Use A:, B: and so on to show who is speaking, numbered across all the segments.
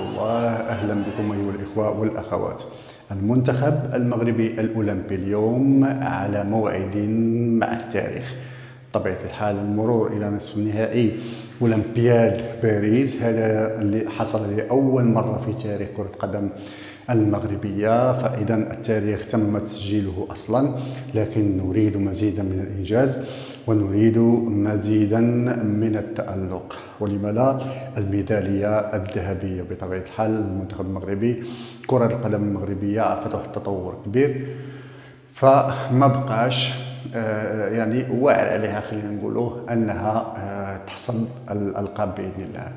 A: الله. أهلا بكم أيها الإخوة والأخوات. المنتخب المغربي الأولمبي اليوم على موعد مع التاريخ. بطبيعة الحال المرور إلى نصف النهائي أولمبياد باريس، هذا اللي حصل لأول مرة في تاريخ كرة القدم المغربية، فإذا التاريخ تم تسجيله أصلا، لكن نريد مزيدا من الإنجاز ونريد مزيدا من التألق، ولم لا الميدالية الذهبية. بطبيعة الحال المنتخب المغربي، كرة القدم المغربية عرفت واحد التطور كبير، فما بقاش يعني واعر عليها، خلينا نقولوا انها تحصد الالقاب باذن الله.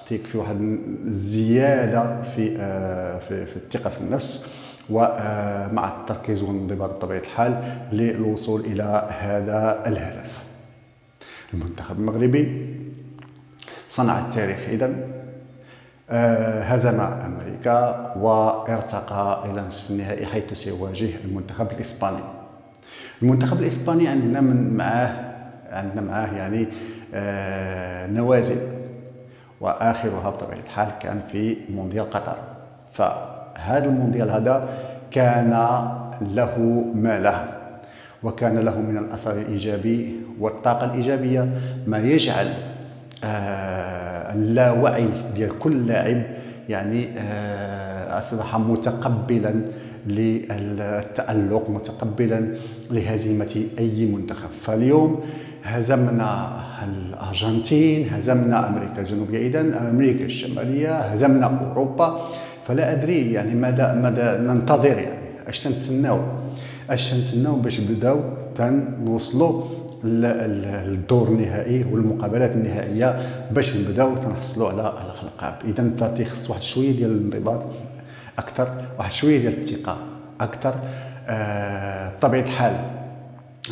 A: فتيكفي واحد الزياده في الثقه في النفس، ومع التركيز والانضباط بطبيعه الحال للوصول الى هذا الهدف. المنتخب المغربي صنع التاريخ اذا، هزم امريكا وارتقى الى نصف النهائي، حيث سيواجه المنتخب الاسباني. المنتخب الاسباني عندنا معاه يعني نوازل، واخرها بطبيعه الحال كان في مونديال قطر. فهذا المونديال هذا كان له ما له، وكان له من الاثر الايجابي والطاقه الايجابيه ما يجعل اللاوعي ديال كل لاعب يعني اصبح متقبلا للتألق، متقبلا لهزيمة أي منتخب. فاليوم هزمنا الأرجنتين، هزمنا أمريكا الجنوبية، إذن أمريكا الشمالية، هزمنا أوروبا. فلا أدري يعني ماذا ننتظر، يعني اش تنتسناو باش نبداو تنوصلوا للدور النهائي والمقابلات النهائية، باش نبداو تنحصلوا على الألقاب. إذن فتيخص واحد شوية ديال الانضباط اكثر، واحد شويه ديال الثقه اكثر. بطبيعه الحال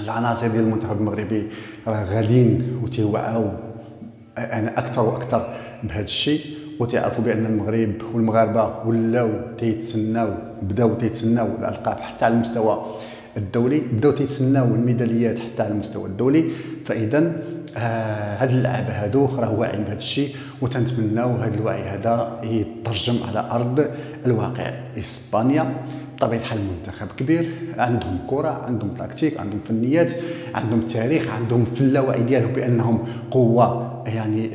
A: العناصر ديال المنتخب المغربي راه غاديين وتيوعاو انا اكثر واكثر بهذا الشيء، وتعرفوا بان المغرب والمغاربه بداو تيتسناو الالقاب حتى على المستوى الدولي، بداو تيتسناو الميداليات حتى على المستوى الدولي. فاذا هاد اللعابه هادو راه واعيين بهذا الشيء، وتنتمناو هذا الوعي هذا يترجم على ارض الواقع. اسبانيا بطبيعه الحال منتخب كبير، عندهم كره، عندهم تكتيك، عندهم فنيات، عندهم تاريخ، عندهم في اللاوعي ديالهم بانهم قوه يعني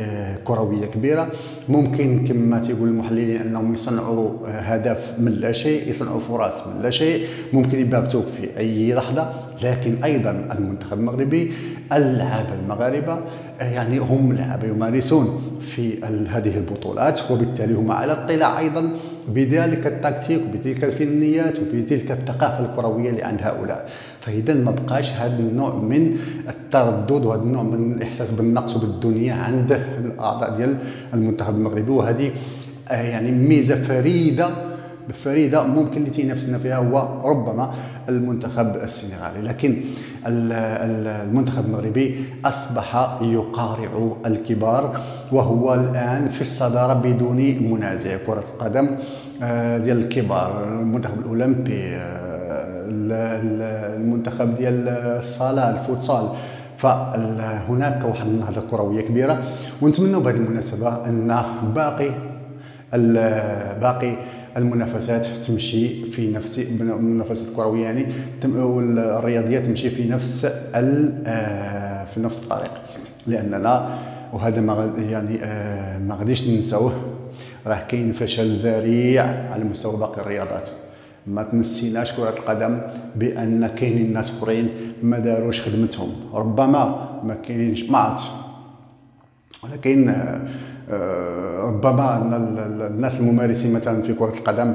A: كرويه كبيره. ممكن كما تيقول المحللين انهم يصنعوا هدف من لا شيء، يصنعوا فرص من لا شيء، ممكن يباغتوك في اي لحظه. لكن ايضا المنتخب المغربي، اللعابه المغاربه يعني هم لعابه يمارسون في هذه البطولات، وبالتالي هم على اطلاع ايضا بذلك التكتيك وبتلك الفنيات وبتلك الثقافه الكرويه اللي عند هؤلاء. فاذا ما بقاش هذا النوع من التردد وهذا النوع من الاحساس بالنقص وبالدنيا عند الاعضاء ديال المنتخب المغربي، وهذه يعني ميزه فريده ممكن اللي تينافسنا فيها هو ربما المنتخب السنغالي. لكن المنتخب المغربي اصبح يقارع الكبار، وهو الان في الصداره بدون منازع. كره القدم ديال الكبار، المنتخب الاولمبي، المنتخب ديال الصاله، الفوتسال، فهناك واحد النهضه كرويه كبيره. ونتمنوا بهذه المناسبه ان باقي المنافسات تمشي في نفس المنافسات الكرويه يعني والرياضيه تمشي في نفس الطريق، لاننا وهذا ما غاديش ننساوه، راه كاين فشل ذريع على مستوى باقي الرياضات. ما تنسيناش كرة القدم بان كاينين ناس اخرين ما داروش خدمتهم، ربما ما كاينينش، ما عرفتش، ولكن ربما الناس الممارسين مثلا في كرة القدم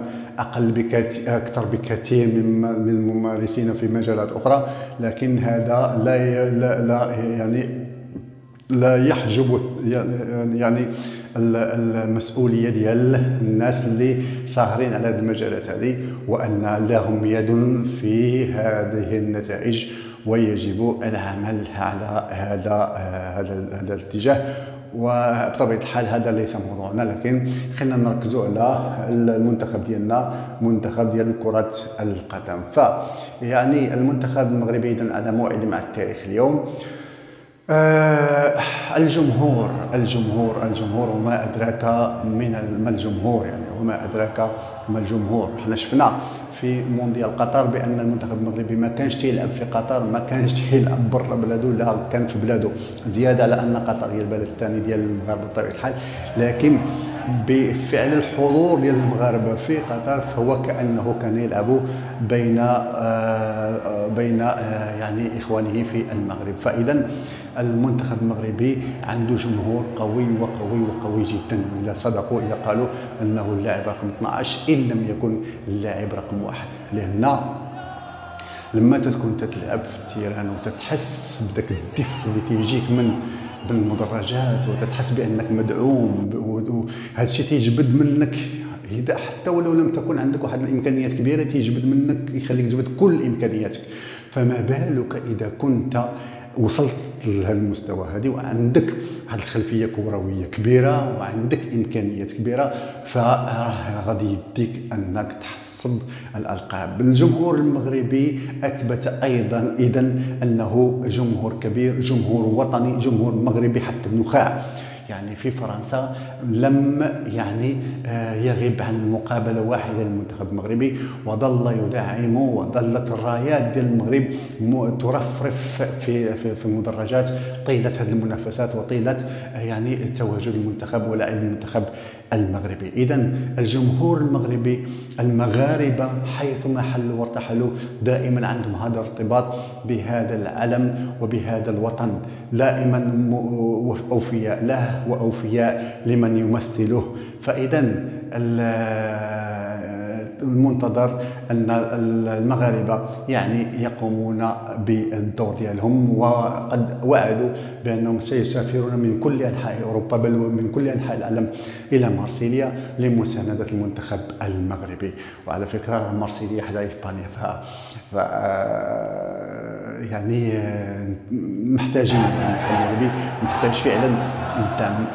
A: اكثر بكثير من الممارسين في مجالات اخرى. لكن هذا لا يحجب يعني المسؤوليه ديال الناس اللي ساهرين على هذه المجالات هذه، وان لهم يد في هذه النتائج، ويجب العمل على هذا الاتجاه. وبطبيعه الحال هذا ليس موضوعنا، لكن خلينا نركزوا على المنتخب ديالنا، منتخب ديال كره القدم. فيعني المنتخب المغربي اذا على موعد مع التاريخ اليوم. آه، الجمهور وما أدراك ما الجمهور يعني، وما أدراك ما الجمهور. حنا شفنا في مونديال قطر بأن المنتخب المغربي ما كانش تيلعب في قطر، ما كانش تيلعب برا بلادو، لا كان في بلادو، زيادة على أن قطر هي البلد الثاني ديال المغاربة بطبيعة الحال. لكن بفعل الحضور ديال المغاربه في قطر فهو كانه كان يلعب بين يعني اخوانه في المغرب. فاذا المنتخب المغربي عنده جمهور قوي وقوي جدا، اذا صدقوا اذا قالوا انه اللاعب رقم 12 ان لم يكن اللاعب رقم 1. لان لما تكون تتلعب في التيران وتتحس بداك الدفء اللي تيجيك من بالمدرجات، وتتحس بانك مدعوم، وهذا الشيء تيجبد منك، حتى ولو لم تكن عندك واحد الامكانيات كبيره تيجبد منك، يخليك تجبد كل امكانياتك. فما بالك اذا كنت وصلت لهذا المستوى هذه وعندك واحد الخلفيه كرويه كبيره وعندك امكانيات كبيره، فراه غادي يديك انك تحصد الالقاب. الجمهور المغربي اثبت ايضا اذا انه جمهور كبير، جمهور وطني، جمهور مغربي حتى النخاع. يعني في فرنسا لم يعني يغيب عن مقابله واحده للمنتخب المغربي، وظل يدعم، وظلت الرايات ديال المغرب ترفرف في المدرجات طيله هذه المنافسات وطيله يعني تواجد المنتخب ولاعب المنتخب المغربي. اذا الجمهور المغربي، المغاربه حيثما حلوا وارتحلوا دائما عندهم هذا الارتباط بهذا العلم وبهذا الوطن، دائما اوفياء له واوفياء لمن يمثله. فاذا المنتظر ان المغاربه يعني يقومون بالدور ديالهم، وقد وعدوا بانهم سيسافرون من كل انحاء اوروبا بل ومن كل انحاء العالم الى مارسيليا لمسانده المنتخب المغربي. وعلى فكره مارسيليا حدا اسبانيا، يعني محتاجين المنتخب المغربي محتاج فعلا دعم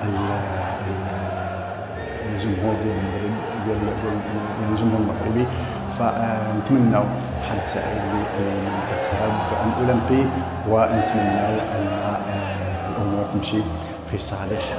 A: الجمهور ديال المغرب، ديال الجمهور المغربي. فنتمنوا حظ سعيد للمنتخب الاولمبي، ونتمنوا ان الامور تمشي في صالح